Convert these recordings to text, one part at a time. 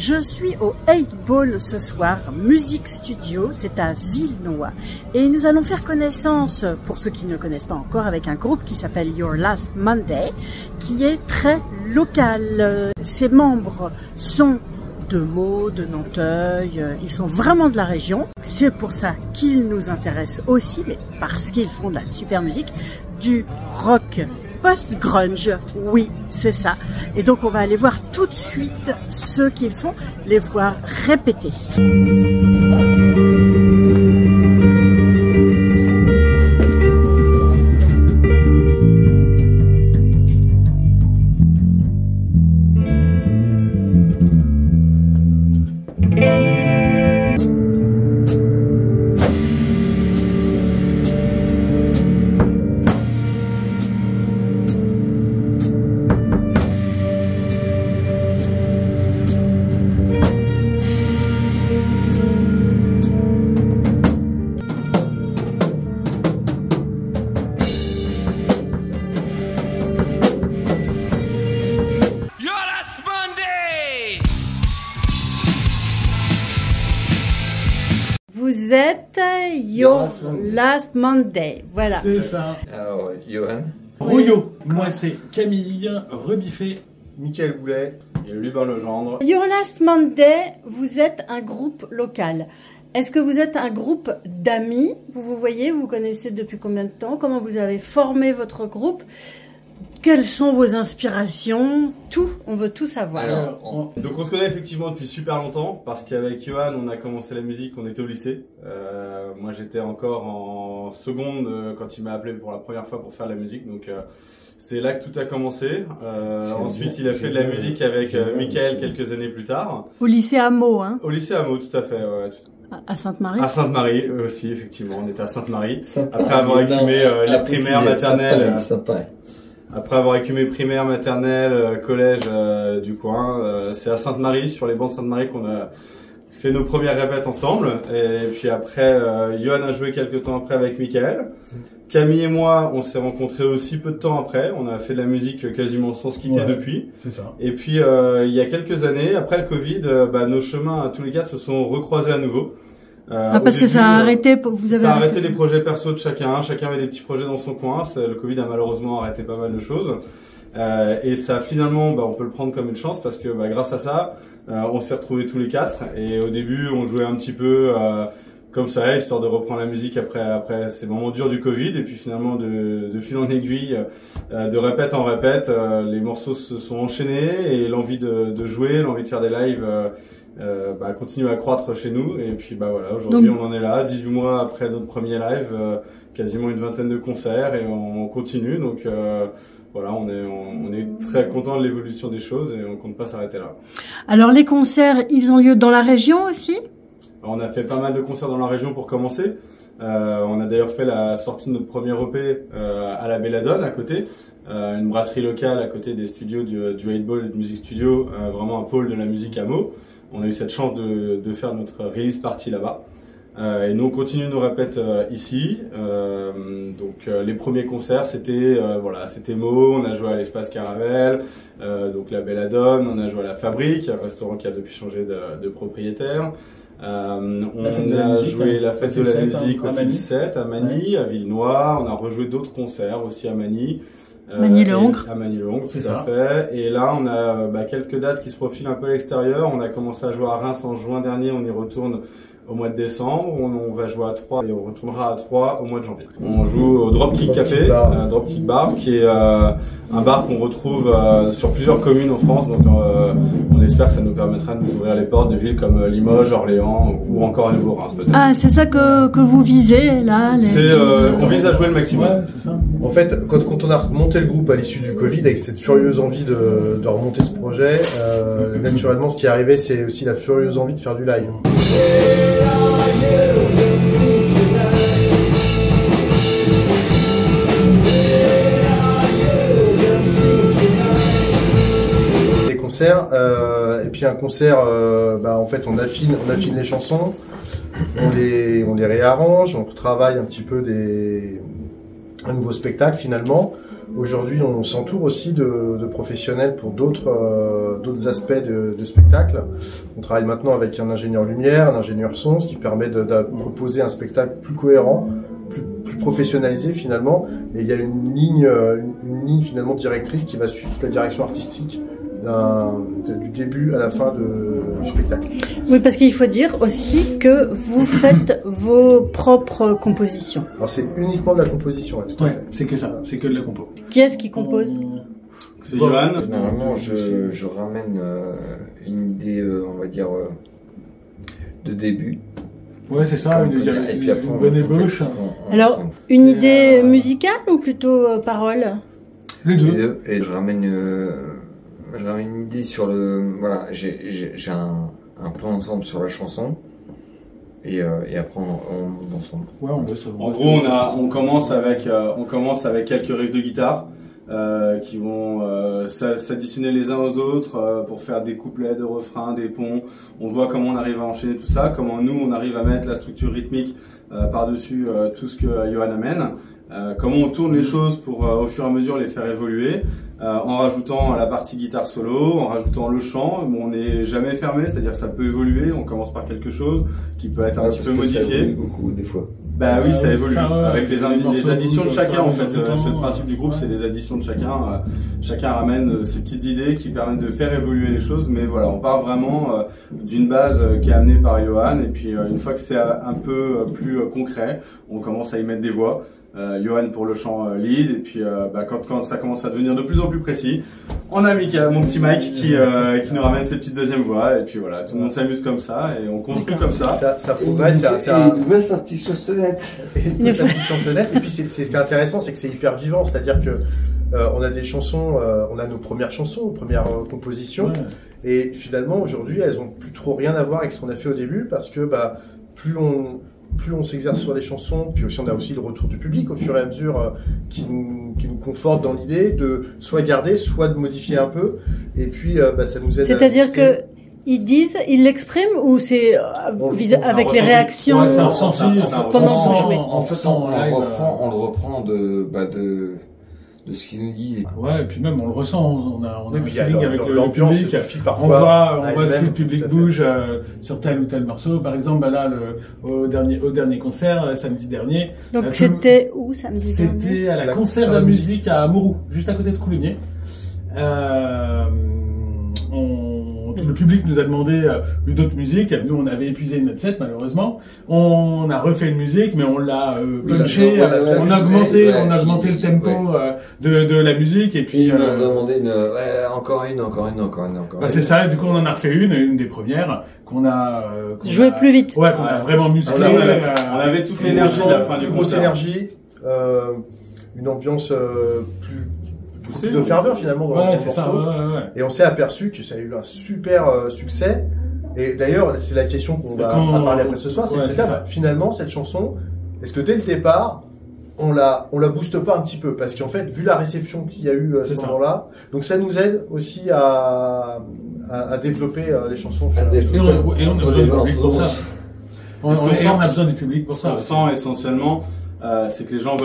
Je suis au 8 Ball ce soir, Musique Studio, c'est à Villenoy. Et nous allons faire connaissance, pour ceux qui ne connaissent pas encore, avec un groupe qui s'appelle Your Last Monday, qui est très local. Ses membres sont de Meaux, de Nanteuil, ils sont vraiment de la région. C'est pour ça qu'ils nous intéressent aussi, mais parce qu'ils font de la super musique, du rock post-grunge, oui, c'est ça. Et donc on va aller voir tout de suite ce qu'ils font, les voir répéter. Vous êtes Your Last Monday, voilà. C'est ça. Alors, Johan. Rouillot. Moi, c'est Camille Rebiffé. Michael Boulet. Et Lubin Legendre. Your Last Monday, vous êtes un groupe local. Est-ce que vous êtes un groupe d'amis? Vous voyez, vous connaissez depuis combien de temps? Comment vous avez formé votre groupe? Quelles sont vos inspirations? Tout, on veut tout savoir. Alors, donc on se connaît effectivement depuis super longtemps parce qu'avec Johan on a commencé la musique, on était au lycée. Moi j'étais encore en seconde quand il m'a appelé pour la première fois pour faire de la musique, donc c'est là que tout a commencé. Ensuite il a fait de la musique avec Michael quelques années plus tard. Au lycée Meaux, hein? Au lycée Meaux, tout à fait. Ouais, à Sainte-Marie. À Sainte-Marie aussi, effectivement, on était à Sainte-Marie. Après avoir écumé les primaires, maternelles. Après avoir écumé primaire, maternelle, collège du coin, c'est à Sainte-Marie, sur les bancs de Sainte-Marie, qu'on a fait nos premières répètes ensemble. Et puis après, Johan a joué quelques temps après avec Michael. Camille et moi, on s'est rencontrés aussi peu de temps après. On a fait de la musique quasiment sans se quitter depuis. C'est ça. Et puis, il y a quelques années, après le Covid, nos chemins, tous les quatre, se sont recroisés à nouveau. Parce que ça a arrêté, vous avez ça a arrêté les projets perso de chacun avait des petits projets dans son coin. Le Covid a malheureusement arrêté pas mal de choses. Et ça finalement, on peut le prendre comme une chance parce que grâce à ça, on s'est retrouvés tous les quatre. Et au début, on jouait un petit peu comme ça, histoire de reprendre la musique après ces moments durs du Covid. Et puis finalement, de fil en aiguille, de répète en répète, les morceaux se sont enchaînés et l'envie de jouer, l'envie de faire des lives continue à croître chez nous. Et puis voilà, aujourd'hui on en est là, 18 mois après notre premier live, quasiment une vingtaine de concerts et on continue. Donc voilà, on est très content de l'évolution des choses et on compte pas s'arrêter là. Alors les concerts, ils ont lieu dans la région aussi? On a fait pas mal de concerts dans la région pour commencer. On a d'ailleurs fait la sortie de notre premier EP à la Belladone à côté, une brasserie locale à côté des studios du 8 Ball de Musique Studio, vraiment un pôle de la musique à Meaux. On a eu cette chance de faire notre release party là-bas. Et nous on continue nos répètes ici. Donc les premiers concerts c'était Meaux, on a joué à l'Espace Caravelle, donc la Belladone, on a joué à la Fabrique, un restaurant qui a depuis changé de propriétaire. On a joué la fête de la musique au Fil 7 à Magny, à Villenoy. On a rejoué d'autres concerts aussi à Magny. Magny-le-Hongre. À Magny-le-Hongre, tout à fait. Et là, on a quelques dates qui se profilent un peu à l'extérieur. On a commencé à jouer à Reims en juin dernier. On y retourne au mois de décembre. On va jouer à Troyes et on retournera à Troyes au mois de janvier. On joue au Dropkick Café, Dropkick Bar, qui est un bar qu'on retrouve sur plusieurs communes en France. Donc on espère que ça nous permettra de nous ouvrir les portes de villes comme Limoges, Orléans ou encore à nouveau Reims peut-être. Ah, c'est ça que vous visez là on vise à jouer le maximum. Ouais, c'est ça. En fait, quand on a remonté le groupe à l'issue du Covid, avec cette furieuse envie de remonter ce projet, naturellement, ce qui est arrivé, c'est aussi la furieuse envie de faire du live. Les concerts, et puis un concert, en fait, on affine les chansons, on les réarrange, on travaille un petit peu un nouveau spectacle finalement. Aujourd'hui, on s'entoure aussi de professionnels pour d'autres aspects de spectacle. On travaille maintenant avec un ingénieur lumière, un ingénieur son, ce qui permet de proposer un spectacle plus cohérent, plus professionnalisé finalement. Et il y a une ligne finalement directrice qui va suivre toute la direction artistique du début à la fin du spectacle. Oui, parce qu'il faut dire aussi que vous faites vos propres compositions. Alors c'est uniquement de la composition, ouais, tout à fait. C'est que ça, c'est que de la compo. Qui est-ce qui compose? C'est Johan. Généralement, je ramène une idée, on va dire, de début. Ouais, c'est ça, Et puis après, une bonne ébauche. Alors, une idée musicale ou plutôt parole? Les deux. Et je ramène une idée sur voilà, j'ai un plan ensemble sur la chanson. Et après, on monte ensemble. Ouais, En gros, on commence avec quelques riffs de guitare. Qui vont s'additionner les uns aux autres pour faire des couplets, des refrains, des ponts. On voit comment on arrive à enchaîner tout ça, comment nous on arrive à mettre la structure rythmique par-dessus tout ce que Johan amène. Comment on tourne les choses pour au fur et à mesure les faire évoluer en rajoutant la partie guitare solo, en rajoutant le chant. Bon, on n'est jamais fermé, c'est-à-dire que ça peut évoluer. On commence par quelque chose qui peut être un petit peu modifié. Ça évolue beaucoup des fois. Bah oui, ça évolue. Avec les additions de bougent, chacun, en fait. tout le temps. C'est le principe du groupe, c'est les additions de chacun. Chacun ramène ses petites idées qui permettent de faire évoluer les choses. Mais voilà, on part vraiment d'une base qui est amenée par Johan. Et puis, une fois que c'est un peu plus concret, on commence à y mettre des voix. Johan pour le chant lead. Et puis, quand ça commence à devenir de plus en plus précis, on a mon petit Mike qui nous ramène ses petites deuxièmes voix. Et puis voilà, tout le monde s'amuse comme ça et on construit comme ça. Ça progresse. Il veut sa petite chansonnette. Et sa petite chansonnette. Et puis c'est ce qui est intéressant, c'est que c'est hyper vivant. C'est-à-dire que on a des chansons, on a nos premières chansons, nos premières compositions. Ouais. Et finalement, aujourd'hui, elles ont plus trop rien à voir avec ce qu'on a fait au début, parce que plus on s'exerce sur les chansons, puis aussi on a aussi le retour du public au fur et à mesure qui nous conforte dans l'idée de soit garder, soit de modifier un peu. Et puis ça nous aide. C'est-à-dire que ils l'expriment ou c'est avec les réactions pendant qu'on joue? En fait, on le reprend de ce qu'ils nous disent. Ouais, et puis même on le ressent, on a un feeling avec le public. On voit si le public bouge sur tel ou tel morceau. Par exemple, là, au dernier concert, samedi dernier. Donc c'était où samedi dernier? C'était à la concert de la musique à Mourou, juste à côté de Coulommiers. Le public nous a demandé d'autres musiques. Nous, on avait épuisé notre set, malheureusement. On a refait une musique, mais on l'a punché. On a augmenté le tempo de la musique. Et puis, on a demandé encore une. C'est ça. Du coup, on en a refait une des premières qu'on a joué plus vite. Ouais, qu'on a vraiment musclé. On avait toute l'énergie à la fin du concert. Grosse énergie, une ambiance plus de ferveur finalement dans le morceau. Et on s'est aperçu que ça a eu un super succès. Et d'ailleurs, c'est la question qu'on va parler après ce soir, c'est de se dire, finalement, cette chanson, est-ce que dès le départ, on la booste pas un petit peu? Parce qu'en fait, vu la réception qu'il y a eu à ce moment-là, donc ça nous aide aussi à développer les chansons. Et on a besoin du public pour ça. On a besoin du public pour ça. Ce qu'on ressent essentiellement, c'est que les gens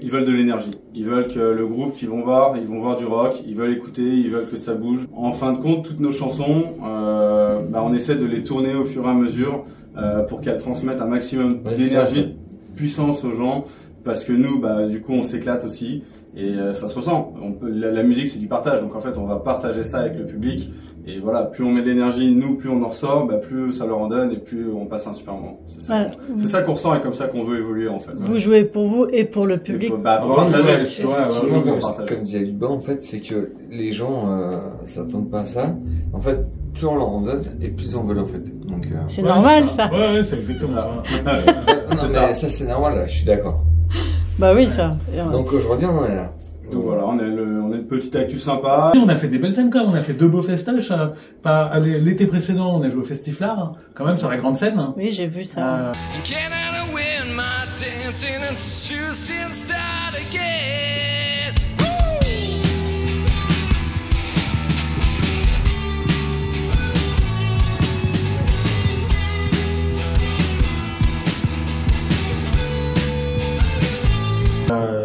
ils veulent de l'énergie. Ils veulent que le groupe qu'ils vont voir du rock, ils veulent écouter, ils veulent que ça bouge. En fin de compte, toutes nos chansons, on essaie de les tourner au fur et à mesure pour qu'elles transmettent un maximum d'énergie, de puissance aux gens, parce que nous, du coup, on s'éclate aussi et ça se ressent. La musique, c'est du partage, donc en fait, on va partager ça avec le public. Et voilà, plus on met de l'énergie, nous, plus on en ressort, plus ça leur en donne et plus on passe un super moment. C'est ça qu'on ressent et comme ça qu'on veut évoluer en fait. Vous jouez pour vous et pour le public. Pour partager. Comme disait Luban, en fait, c'est que les gens s'attendent pas à ça. En fait, plus on leur en donne et plus on veut en fait. Donc c'est normal ça. Ouais, c'est exactement ça. Non, mais ça c'est normal, là, je suis d'accord. Bah oui, ça. Donc aujourd'hui, on en est là. Donc voilà, on a une petite actu sympa. On a fait des belles scènes quand même, on a fait 2 beaux festages. L'été précédent, on a joué au Festiflard, quand même sur la grande scène. Oui, j'ai vu ça.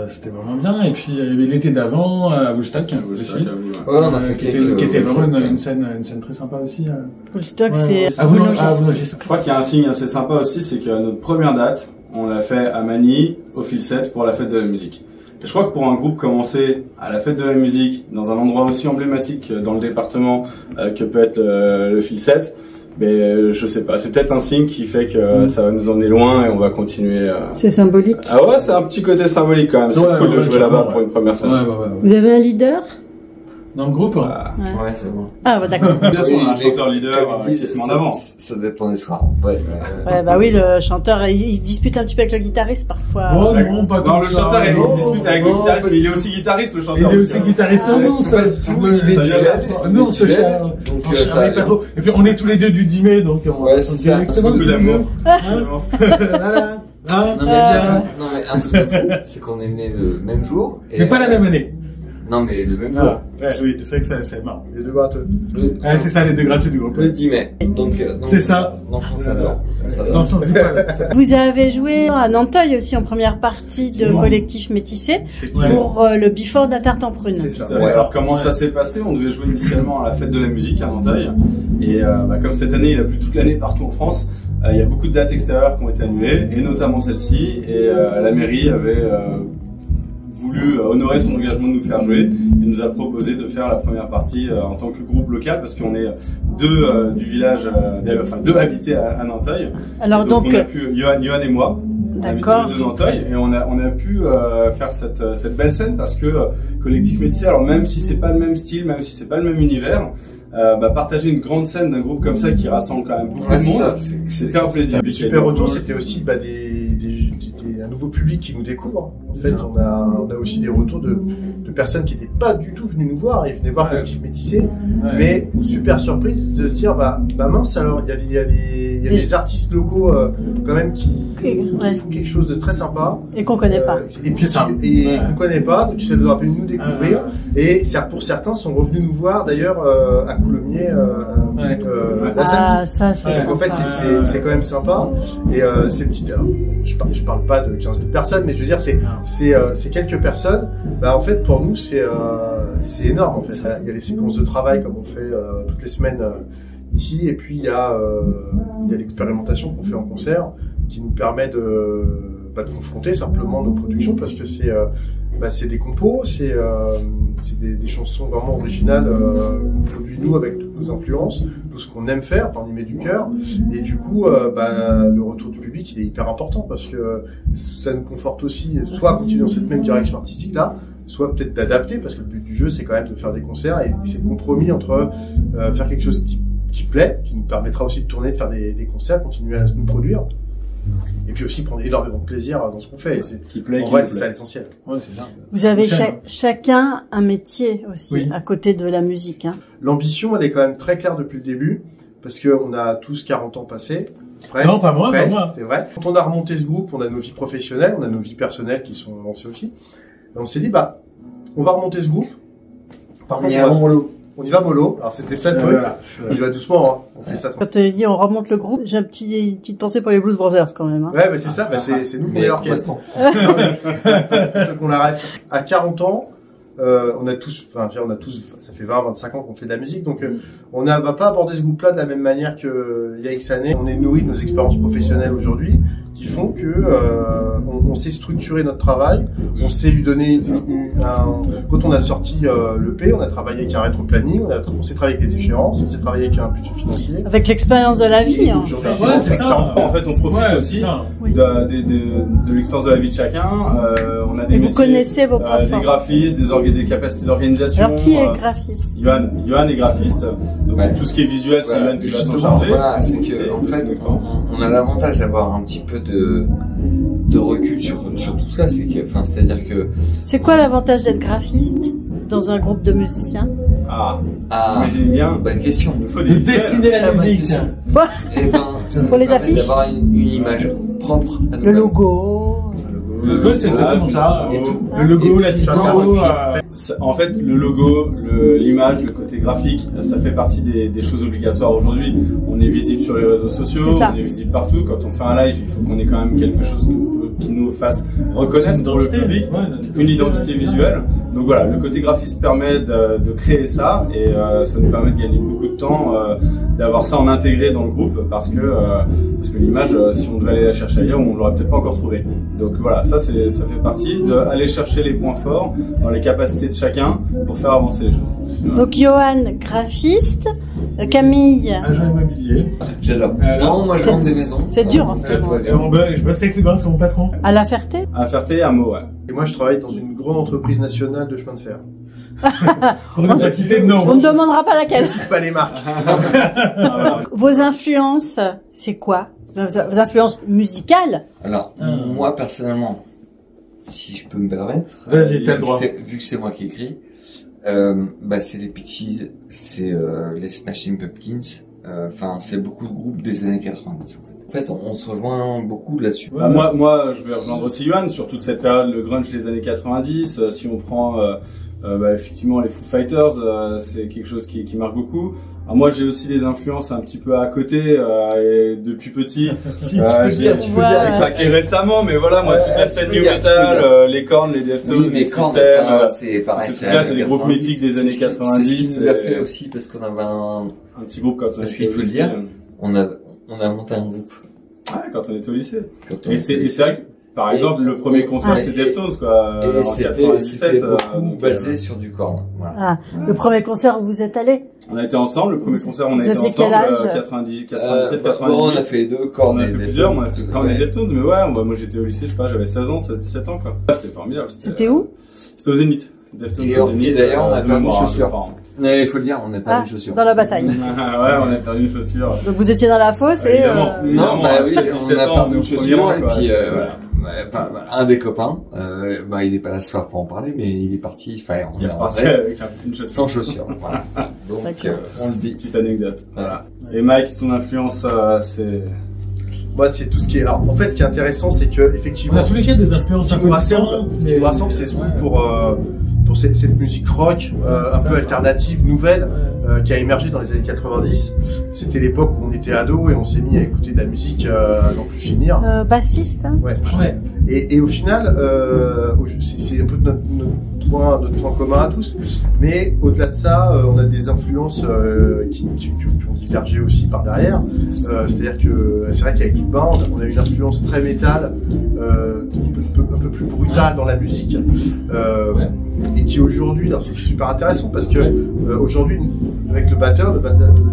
C'était vraiment bien et puis l'été d'avant à Woodstock aussi. Ouais, on a fait qui était vraiment une scène très sympa aussi. Woodstock, c'est Je crois qu'il y a un signe assez sympa aussi, c'est que notre première date, on l'a fait à Magny, au Fil 7 pour la fête de la musique. Et je crois que pour un groupe commencer à la fête de la musique, dans un endroit aussi emblématique dans le département que peut être le Fil 7, mais je sais pas, c'est peut-être un signe qui fait que ça va nous emmener loin et on va continuer. C'est symbolique. Ah ouais, c'est un petit côté symbolique quand même. C'est cool de jouer là-bas pour une première scène. Vous avez un leader dans le groupe? Ouais, c'est bon. Ah, bah d'accord. Bien sûr, on a un chanteur leader 6 semaines d'avance. Ça dépend des soirs. Ouais, bah oui, le chanteur, il se dispute un petit peu avec le guitariste parfois. Oh non, pas non, le chanteur, il se dispute avec le guitariste, mais il est aussi guitariste, le chanteur. Il est aussi guitariste. Non, ça du tout. Il est du jazz. Non, on se cherche. Donc, ça pas trop. Et puis, on est tous les deux du 10 mai, donc on ouais, c'est ça. Beaucoup d'amour. Voilà. Non, mais un truc de fou, c'est qu'on est nés le même jour. Mais pas la même année. Non, mais le même jour. Oui, c'est vrai que c'est marrant. Les deux gratteux. C'est ça, les deux gratuits du groupe. Le 10 mai. Donc c'est ça. Donc, ça adore. Dans le sens du poil. Vous avez joué à Nanteuil aussi en première partie de Collectif Métissé pour le Before de la tarte en prune. C'est ça. Alors, comment ça s'est passé? On devait jouer initialement à la fête de la musique à Nanteuil. Et comme cette année, il a plu toute l'année partout en France, il y a beaucoup de dates extérieures qui ont été annulées, et notamment celle-ci. Et la mairie avait voulu honorer son engagement de nous faire jouer et nous a proposé de faire la première partie en tant que groupe local, parce qu'on est deux du village, deux habités à Nanteuil. Alors donc on a pu, Johan et moi, d'accord, de Nanteuil, et on a pu faire cette belle scène, parce que Collectif Métissé, alors même si c'est pas le même style, même si c'est pas le même univers, partager une grande scène d'un groupe comme ça qui rassemble quand même beaucoup de monde, c'était un plaisir. Le super retour, c'était aussi un nouveau public qui nous découvre. En fait, on a aussi des retours de personnes qui n'étaient pas du tout venues nous voir. Ils venaient voir Collectif Métissé, mais une super surprise de se dire mince, alors il y a des artistes locaux quand même qui font quelque chose de très sympa et qu'on connaît pas. Et puis qu'on connaît pas, donc ça nous aura permis de nous découvrir. Et pour certains sont revenus nous voir d'ailleurs à Coulommiers la samedi. Ça c'est en fait c'est quand même sympa. Et ces petites, je parle pas de 15 000 personnes, mais je veux dire c'est quelques personnes. En fait pour nous c'est énorme en fait. Il y a les séquences de travail comme on fait toutes les semaines ici, et puis il y a l'expérimentation qu'on fait en concert qui nous permet de confronter simplement nos productions, parce que c'est des compos, c'est des chansons vraiment originales qu'on produit nous avec toutes nos influences, tout ce qu'on aime faire, on y met du cœur, et du coup le retour du public il est hyper important, parce que ça nous conforte aussi, soit à continuer dans cette même direction artistique là, soit peut-être d'adapter, parce que le but du jeu c'est quand même de faire des concerts, et c'est le compromis entre faire quelque chose qui plaît, qui nous permettra aussi de tourner, de faire des concerts, continuer à nous produire, et puis aussi prendre énormément de plaisir dans ce qu'on fait. C'est ça l'essentiel. Ouais, c'est ça. Vous avez chacun un métier aussi à côté de la musique. L'ambition, elle est quand même très claire depuis le début, parce que on a tous 40 ans passés. Presque, non, pas moi, c'est vrai. Quand on a remonté ce groupe, on a nos vies professionnelles, on a nos vies personnelles qui sont lancées aussi. Et on s'est dit, on va remonter ce groupe. Par contre, on y va mollo. Alors c'était ça le truc. On y va doucement, hein. On fait ça. Quand tu as dit on remonte le groupe, j'ai une petite pensée pour les Blues Brothers quand même. Hein. Ouais, c'est ça. C'est nous qui est l'orchestre. Ceux qu'on la rêve. À 40 ans, on a tous, ça fait 20-25 ans qu'on fait de la musique, donc on va pas aborder ce groupe-là de la même manière qu'il y a X années. On est nourri de nos expériences professionnelles aujourd'hui, qui font que on sait structurer notre travail, on sait lui donner quand on a sorti l'EP, on a travaillé avec un rétro-planning, on sait travailler avec des échéances, on sait travailler avec un budget financier. Avec l'expérience de la vie. En fait, on profite aussi de l'expérience de la vie de chacun. On a des métiers, vous connaissez vos points forts. Des graphistes, des capacités d'organisation. Alors qui est graphiste? Johan est graphiste. Donc tout ce qui est visuel, c'est Johan qui va s'en charger. Voilà, c'est que en fait, on a l'avantage d'avoir un petit peu de recul sur tout ça. C'est-à-dire que. C'est quoi l'avantage d'être graphiste dans un groupe de musiciens? Imaginez bien. Bonne question. Il faut dessiner la musique. Pour les affiches. D'avoir une image propre. Le logo. Le logo, c'est exactement ça. Le logo, la typo. En fait, le logo, l'image, le côté graphique, ça fait partie des choses obligatoires aujourd'hui. On est visible sur les réseaux sociaux, on est visible partout. Quand on fait un live, il faut qu'on ait quand même quelque chose qui nous fasse reconnaître dans le public une identité visuelle. Donc voilà, le côté graphiste permet de créer ça et ça nous permet de gagner beaucoup de temps, d'avoir ça en intégré dans le groupe parce que l'image, si on devait aller la chercher ailleurs, on l'aurait peut-être pas encore trouvée. Donc voilà, ça fait partie d'aller chercher les points forts dans les capacités de chacun pour faire avancer les choses. Donc Johan, graphiste, Camille, agent immobilier. J'adore. Non, moi je vends des maisons. C'est dur en ce moment. Je bosse avec les gars, c'est mon patron. À La Ferté. À Ferté, à Meaux, ouais. Et moi je travaille dans une grande entreprise nationale de chemin de fer. Pour ne pas citer de nom. On ne demandera pas laquelle. Je ne cite pas les marques. Vos influences, c'est quoi? Vos influences musicales? Alors, moi personnellement, si je peux me permettre, vas-y, t'as le droit. Vu que c'est moi qui écris, c'est les Pixies, c'est les Smashing Pumpkins, c'est beaucoup de groupes des années 90 en fait. En fait, on se rejoint beaucoup là-dessus. Bah, moi, je vais rejoindre aussi Johan sur toute cette période, le grunge des années 90. Si on prend effectivement les Foo Fighters, c'est quelque chose qui marque beaucoup. Alors moi, j'ai aussi des influences un petit peu à côté et depuis petit. Si tu peux dire, et récemment, mais voilà, moi toute la scène new metal, les Korn, les Deftones, les System, c'est pareil. C'est des groupes mythiques des années 90. C'est ce qui nous a fait aussi parce qu'on avait un petit groupe quand on parce qu'il faut le dire, on a monté un groupe. Ouais, quand on était au lycée. Et c'est vrai que, par exemple, le premier concert c'était Deftones, quoi. Et c'était beaucoup basé sur du Korn. Voilà. Ah, le premier concert où vous êtes allé? On a été ensemble, le premier concert on a été ensemble, 97, 98. On a fait deux Korn. On a fait plusieurs, on a fait Korn et Deftones, mais ouais, moi j'étais au lycée, je sais pas, j'avais 16 ans, 17 ans, quoi. C'était formidable. C'était où? C'était au Zénith. Deftones au Zénith. Et d'ailleurs, on a perdu une chaussure. Il faut le dire, on n'a pas une chaussure. Dans la bataille. Ouais, on a perdu une chaussure. Donc vous étiez dans la fosse et... Non, on a perdu une chaussure et puis un des copains, il est pas là ce soir pour en parler, mais il est parti, on est rentré sans chaussure. Voilà. Donc, on le dit. Petite anecdote. Voilà. Et Mike, son influence, c'est... Moi, c'est tout ce qui est. Alors, en fait, ce qui est intéressant, c'est que effectivement, on a tous les cas des influences. Ce qui nous rassemble, c'est ce goût pour cette musique rock, un peu alternative, nouvelle, qui a émergé dans les années 90. C'était l'époque où on était ado et on s'est mis à écouter de la musique à n'en plus finir. Bassiste. Hein. Ouais. Et au final, c'est un peu notre point commun à tous. Mais au-delà de ça, on a des influences qui ont divergé aussi par derrière. C'est-à-dire que c'est vrai qu'avec Lubin, on a une influence très métal, un peu plus brutale dans la musique. Et qui aujourd'hui, c'est super intéressant parce que aujourd'hui, avec le batteur, le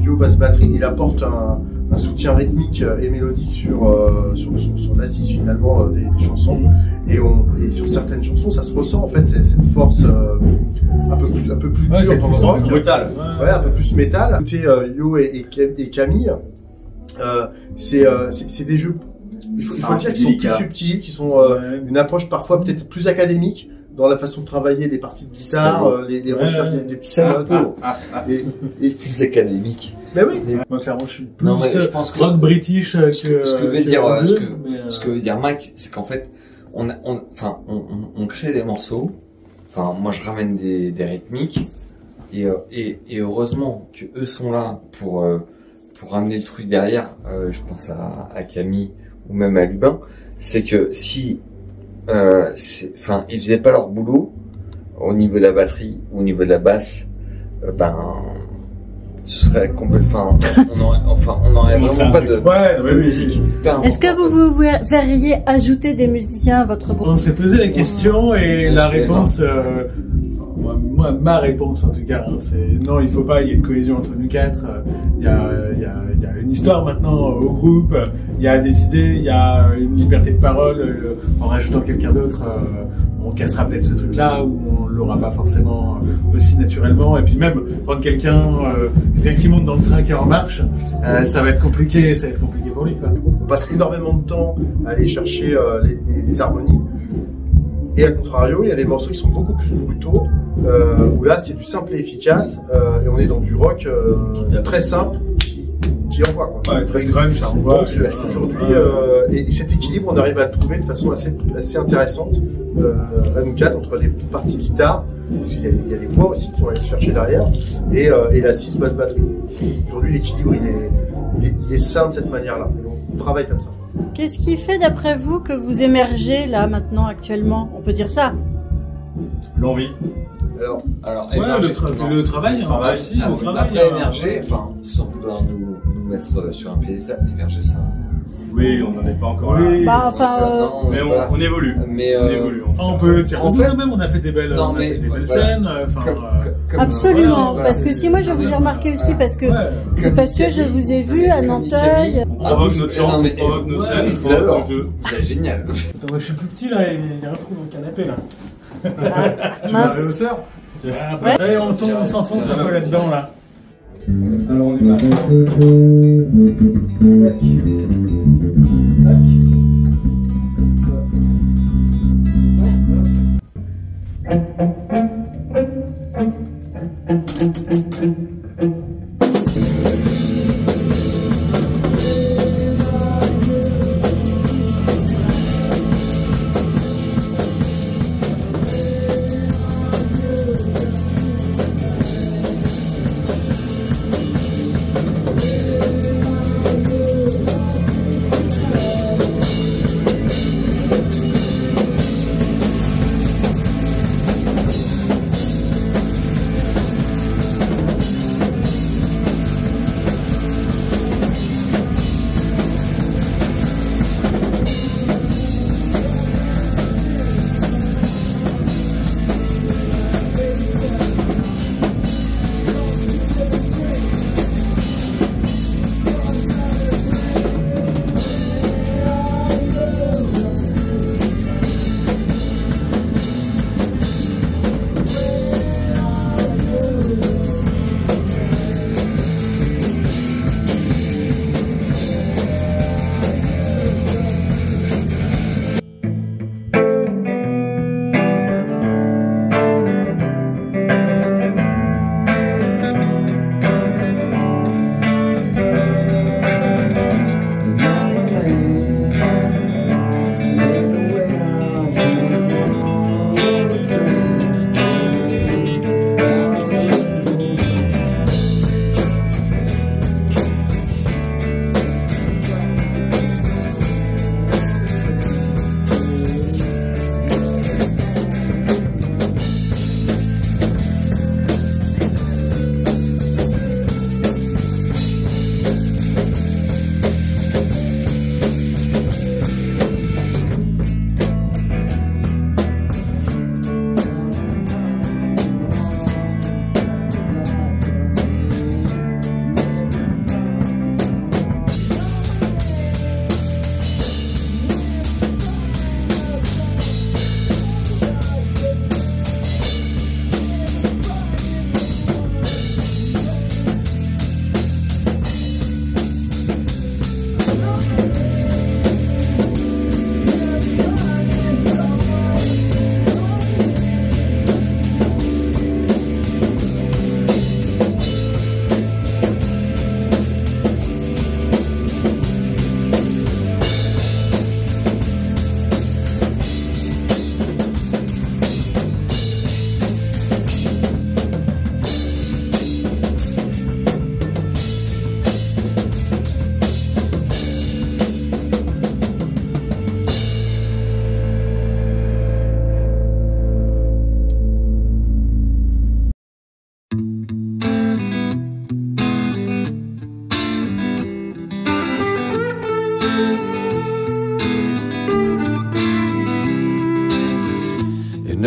duo basse-batterie, il apporte un soutien rythmique et mélodique sur l'assise finalement des chansons. Et sur certaines chansons, ça se ressent en fait cette force un peu plus dure dans le rock, brutal. Ouais, un peu plus métal. Écoutez, Yo et Camille, c'est des jeux. Il faut le dire, qui sont plus subtils, qui sont une approche parfois peut-être plus académique dans la façon de travailler les parties de guitare, les recherches des petits notes. Et plus académique. Mais oui. Moi, clairement, je suis plus je pense que rock british que ce que veut dire Mike, c'est qu'en fait, on crée des morceaux. Enfin, moi, je ramène des rythmiques. Et heureusement que eux sont là pour ramener le truc derrière. Je pense à Camille ou même à Lubin. C'est que si ils faisaient pas leur boulot au niveau de la batterie ou au niveau de la basse, ce serait complètement, on n'aurait vraiment pas de musique. Est-ce que vous verriez ajouter des musiciens à votre groupe? On s'est posé la question et la réponse, ma réponse en tout cas, c'est non, il faut pas, il y a une cohésion entre nous quatre, il y a une histoire maintenant au groupe, il y a des idées, il y a une liberté de parole, en rajoutant quelqu'un d'autre, on cassera peut-être ce truc-là ou on l'aura pas forcément aussi naturellement, et puis même prendre quelqu'un qui monte dans le train qui est en marche, ça va être compliqué pour lui, quoi. On passe énormément de temps à aller chercher les harmonies. Et à contrario, il y a des morceaux qui sont beaucoup plus brutaux, où là c'est du simple et efficace, et on est dans du rock très simple qui envoie, quoi. Ouais, très grunge, ça envoie. Aujourd'hui, et cet équilibre, on arrive à le trouver de façon assez intéressante à nous quatre, entre les parties guitare, parce qu'il y a les voix aussi qui vont aller se chercher derrière, et l'assise basse batterie. Aujourd'hui, l'équilibre il est sain de cette manière-là. de travail comme ça. Qu'est-ce qui fait d'après vous que vous émergez là maintenant actuellement? On peut dire ça? L'envie. Alors ouais, le travail aussi. Après émerger, enfin, sans vouloir nous mettre sur un piédestal, émerger ça. Oui, on n'en est pas encore là. Bah, enfin, mais voilà. on évolue. Mais on évolue. On peut dire, en fait, même on a fait des belles, scènes. Absolument, voilà. Parce que si moi je vous ai remarqué aussi, parce que c'est parce que je vous ai vu à Nanteuil. On provoque notre chance, on provoque nos scènes, on provoque nos jeux. C'est génial. Attends, moi je suis plus petit là, il y a un trou dans le canapé là. Mince. Le sœur. Allez, on s'enfonce un peu là-dedans là. Alors on y va.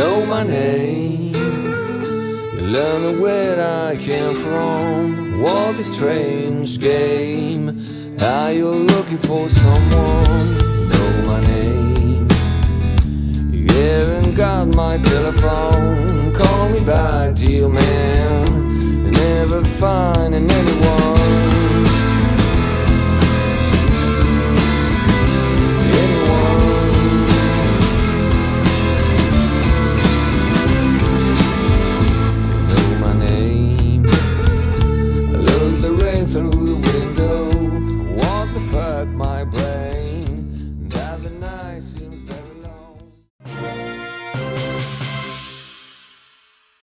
know my name. You learn where I came from. What a strange game. How you're looking for someone. Know my name. You haven't got my telephone. Call me back, dear man. You're never finding anyone. Through the window